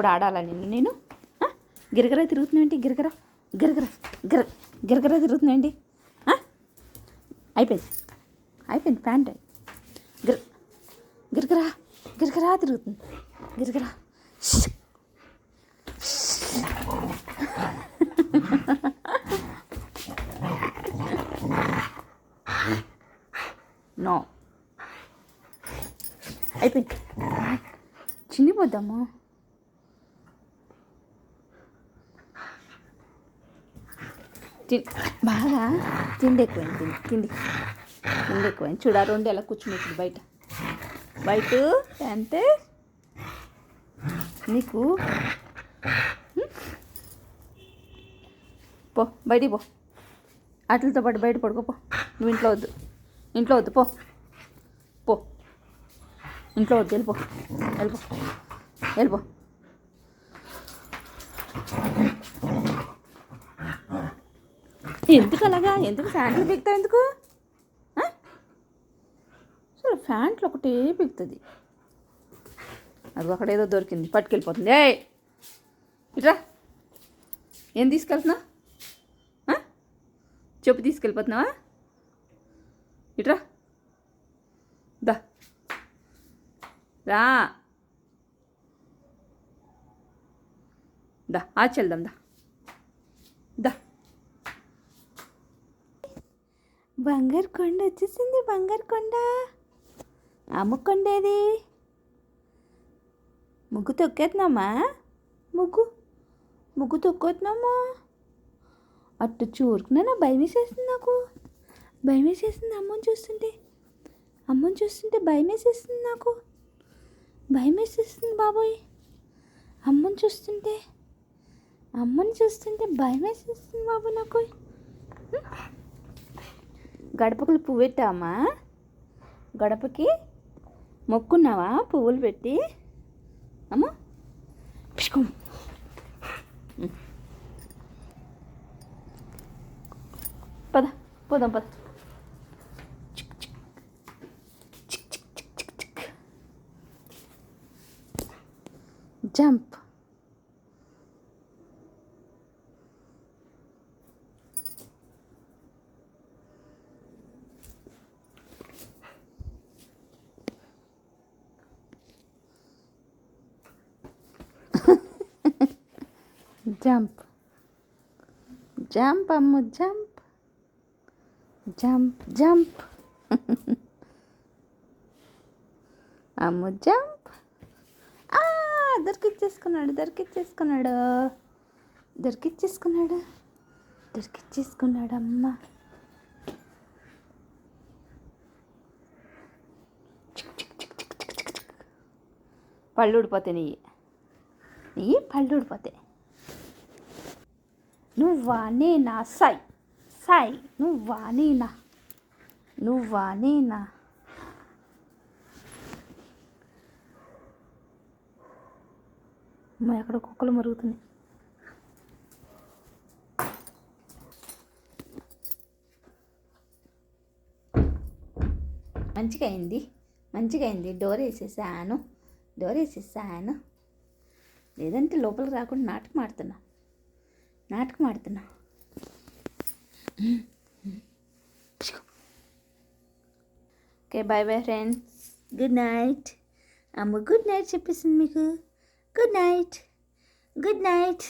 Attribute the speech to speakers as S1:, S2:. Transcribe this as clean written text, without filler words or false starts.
S1: ఎప్పుడు ఆడాలా నేను గిరగరా తిరుగుతున్నాయండి, గిరగరా గిరగరా గిర గిరగరా తిరుగుతున్నాయండి. అయిపోయింది ప్యాంట్ గిర గిరగరా గిరగరా తిరుగుతుంది, గిరగరా. నో అయిపోయింది, చిన్నిపోద్దామా. బాగా తిండి ఎక్కువైంది, తిండి ఎక్కువైంది. చూడ రెండు ఎలా కూర్చున్నప్పుడు బయట అంతే నీకు. పో బయటికి పో, వాటితో పాటు బయట పడుకోపో. నువ్వు ఇంట్లో వద్దు పో ఇంట్లో వద్దు, వెళ్ళిపో. ఎందుకు అలాగా, ఎందుకు ఫ్యాంట్లు బిగుతావు ఎందుకు? అసలు ఫ్యాంట్లు ఒకటే బిగుతుంది. అది అక్కడ ఏదో దొరికింది పట్టుకెళ్ళిపోతుంది. ఇట్రా, ఏం తీసుకెళ్తున్నా? చెప్పు తీసుకెళ్ళిపోతున్నావా? ఇట్రా దా రా దా ఆచెళ్దాం దా. బంగారు కొండ వచ్చేసింది, బంగారు కొండ. అమ్ముకొండేది ముగ్గు తొక్కేస్తున్నామా? ముగ్గు తొక్కేస్తున్నామా? అట్టు చూరుకున్నా భయం వేసేస్తుంది నాకు, భయం వేసేస్తుంది. అమ్మని చూస్తుంటే భయం వేసేస్తుంది నాకు, భయం వేసేస్తుంది బాబోయ్. అమ్మని చూస్తుంటే భయం వేసేస్తుంది బాబు నాకు. గడపకులు పువ్వు పెట్టామా? గడపకి మొక్కున్నావా పువ్వులు పెట్టి? అమ్మ పిచ్చుకో. పోదాం పద. జంప్. జంప్ అమ్ము జంప్. అమ్ము జంప్. దొరికిచ్చేసుకున్నాడు అమ్మ. పళ్ళు ఊడిపోతాయి, నీ పళ్ళు ఊడిపోతాయి. నువ్వా నేనా? సాయి నువ్వా నేనా? అమ్మ ఎక్కడ కుక్కలు మరుగుతున్నాయి. మంచిగా అయింది. డోర్ వేసేసాను. లేదంటే లోపలికి రాకుండా నాటకం ఆడుతున్నా. Okay bye friends, good night. అమ్మ గుడ్ నైట్ చెప్పేసింది మీకు. Good night.